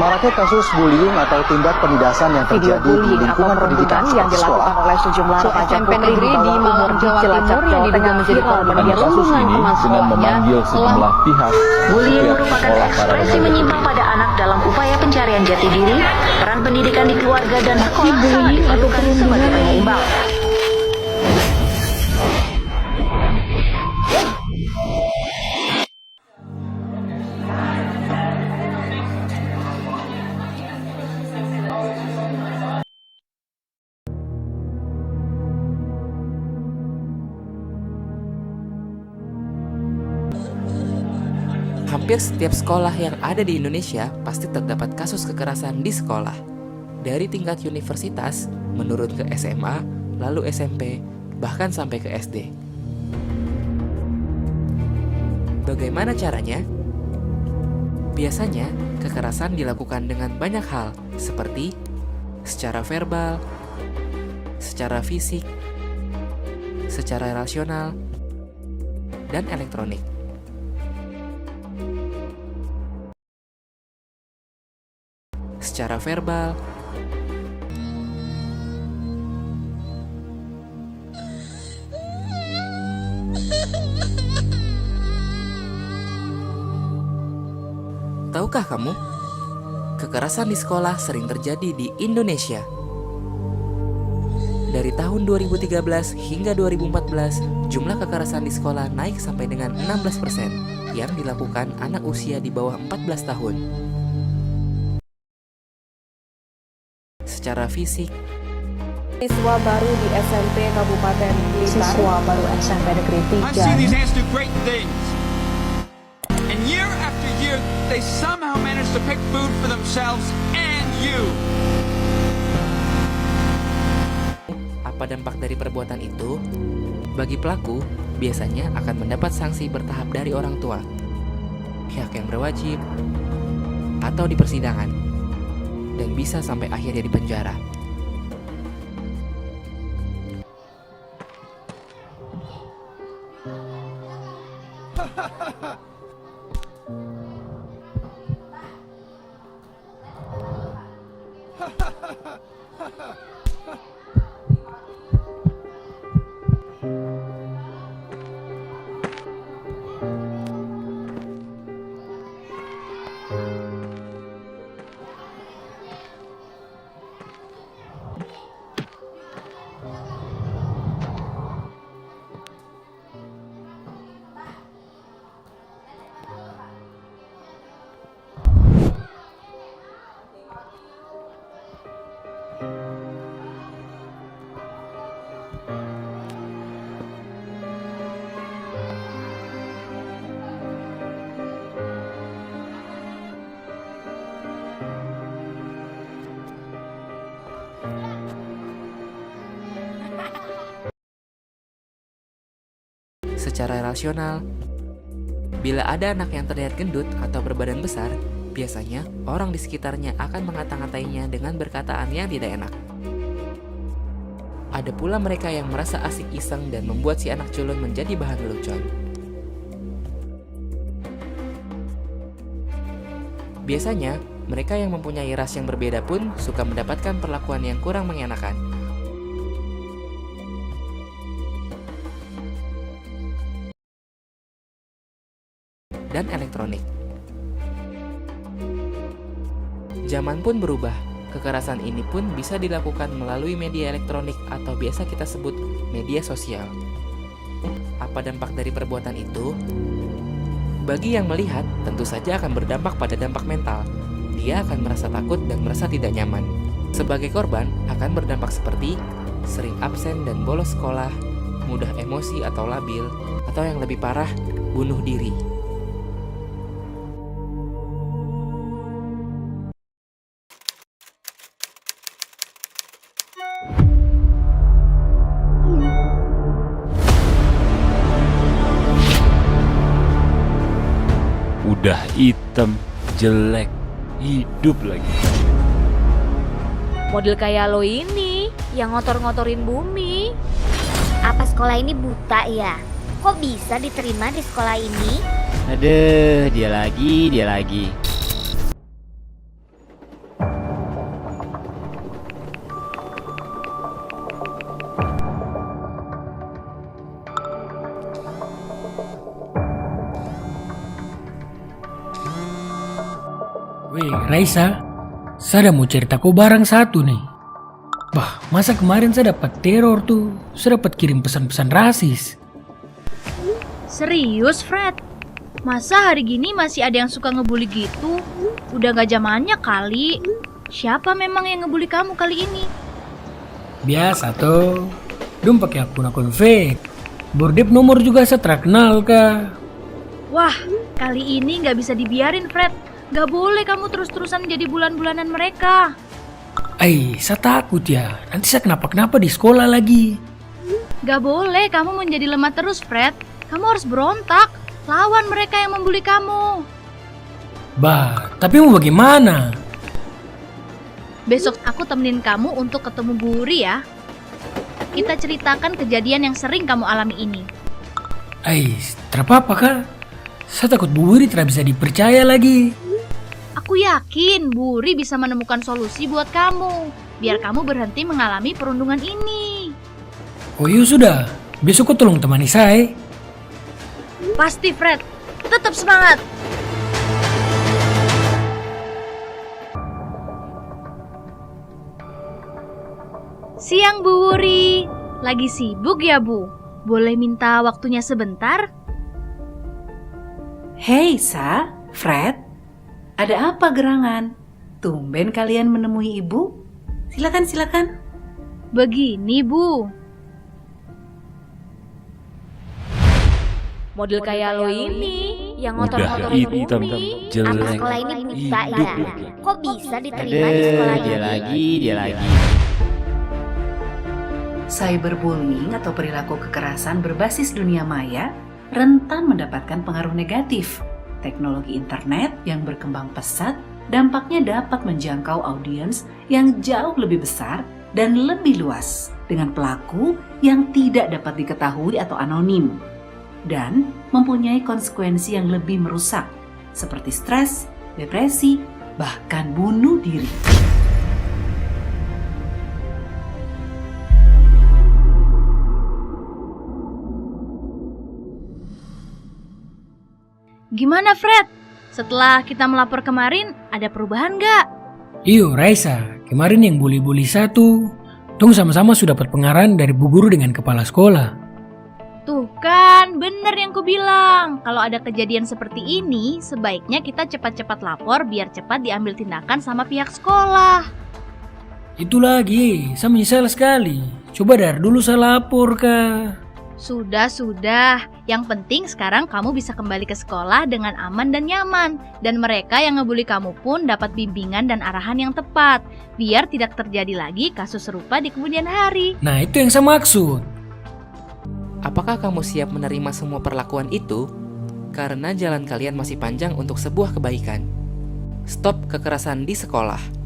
Maraknya kasus bullying atau tindak penindasan yang Video terjadi di bullying atau lingkungan pendidikan perundungan yang dilakukan oleh sejumlah remaja SMP putri negeri di Malang, Jawa Timur yang diduga menjadi korban Kasus perundungan ini teman dengan sekolahnya memanggil sejumlah pihak Bullying pihak merupakan sekolah para ekspresi remaja menyimpang pada anak dalam upaya pencarian jati diri, peran pendidikan di keluarga dan sekolah sangat bullying atau diperlukan sebagai perundungan. penyeimbang. Hampir setiap sekolah yang ada di Indonesia pasti terdapat kasus kekerasan di sekolah. Dari tingkat universitas, menurun ke SMA, lalu SMP, bahkan sampai ke SD. Bagaimana caranya? Biasanya, kekerasan dilakukan dengan banyak hal, seperti secara verbal, secara fisik, secara rasional, dan elektronik. Secara verbal, tahukah kamu, kekerasan di sekolah sering terjadi di Indonesia. Dari tahun 2013 hingga 2014, jumlah kekerasan di sekolah naik sampai dengan 16% yang dilakukan anak usia di bawah 14 tahun. Secara fisik, Siswa baru di SMP Kabupaten Negeri I've seen these ants do great things. And year after year, they somehow manage to pick food for themselves and you. apa dampak dari perbuatan itu? Bagi pelaku, biasanya akan mendapat sanksi bertahap dari orang tua, pihak yang berwajib, atau di persidangan, dan bisa sampai akhirnya di penjara. Secara rasional, bila ada anak yang terlihat gendut atau berbadan besar, biasanya orang di sekitarnya akan mengata-ngatainya dengan berkataan yang tidak enak. Ada pula mereka yang merasa asik iseng dan membuat si anak culun menjadi bahan lelucon. Biasanya, mereka yang mempunyai ras yang berbeda pun suka mendapatkan perlakuan yang kurang mengenakan. Dan elektronik. Zaman pun berubah, kekerasan ini pun bisa dilakukan melalui media elektronik atau biasa kita sebut media sosial. Apa dampak dari perbuatan itu? Bagi yang melihat, tentu saja akan berdampak pada dampak mental. Dia akan merasa takut dan merasa tidak nyaman. Sebagai korban, akan berdampak seperti sering absen dan bolos sekolah, mudah emosi atau labil, atau yang lebih parah, bunuh diri. Udah hitam, jelek, hidup lagi. Model kayak lo ini, yang ngotor-ngotorin bumi. Apa sekolah ini buta ya? Kok bisa diterima di sekolah ini? Aduh, dia lagi. Raisa, saya mau cerita kau barang satu nih. Bah, masa kemarin saya dapat teror tuh. Saya dapat kirim pesan-pesan rasis. Serius, Fred? Masa hari gini masih ada yang suka ngebully gitu? Udah gak zamannya kali. Siapa memang yang ngebully kamu kali ini? Biasa tuh. Dong pakai akun-akun fake. Bordep nomor juga saya terkenal kah? Wah, kali ini gak bisa dibiarin, Fred. Gak boleh kamu terus-terusan jadi bulan-bulanan mereka. Saya takut ya. Nanti saya kenapa-kenapa di sekolah lagi. Gak boleh kamu menjadi lemah terus, Fred. Kamu harus berontak. Lawan mereka yang membuli kamu. Bah, tapi mau bagaimana? Besok aku temenin kamu untuk ketemu Bu Wuri ya. Kita ceritakan kejadian yang sering kamu alami ini. Terapa-apa kah? Saya takut Bu Wuri tidak bisa dipercaya lagi. Aku yakin Bu Wuri bisa menemukan solusi buat kamu. Biar kamu berhenti mengalami perundungan ini. Oh iya sudah, besok kau tolong temani saya. Pasti, Fred. Tetap semangat. Siang, Bu Wuri. Lagi sibuk ya, Bu? Boleh minta waktunya sebentar? Hei, Sa, Fred. Ada apa gerangan? Tumben kalian menemui ibu? Silakan. Begini, Bu. Model kayak lo ini yang Udah ngotor-ngotorin hitam, bumi. Apa jelek, sekolah ini buta hidup ya? lagi. Kok bisa diterima di sekolah ini? Dia lagi. Cyberbullying atau perilaku kekerasan berbasis dunia maya rentan mendapatkan pengaruh negatif. Teknologi internet yang berkembang pesat dampaknya dapat menjangkau audiens yang jauh lebih besar dan lebih luas dengan pelaku yang tidak dapat diketahui atau anonim dan mempunyai konsekuensi yang lebih merusak seperti stres, depresi, bahkan bunuh diri. Gimana, Fred? Setelah kita melapor kemarin, ada perubahan nggak? Iyo, Raisa, kemarin yang bully-bully satu, dong sama-sama sudah dapat pengarahan dari bu guru dengan kepala sekolah. Tuh kan, bener yang ku bilang. Kalau ada kejadian seperti ini, sebaiknya kita cepat-cepat lapor biar cepat diambil tindakan sama pihak sekolah. Itu lagi, saya menyesal sekali. Coba dari dulu saya lapor kah? Sudah. Yang penting sekarang kamu bisa kembali ke sekolah dengan aman dan nyaman. Dan mereka yang ngebully kamu pun dapat bimbingan dan arahan yang tepat. Biar tidak terjadi lagi kasus serupa di kemudian hari. Nah, itu yang saya maksud. Apakah kamu siap menerima semua perlakuan itu? Karena jalan kalian masih panjang untuk sebuah kebaikan. Stop kekerasan di sekolah.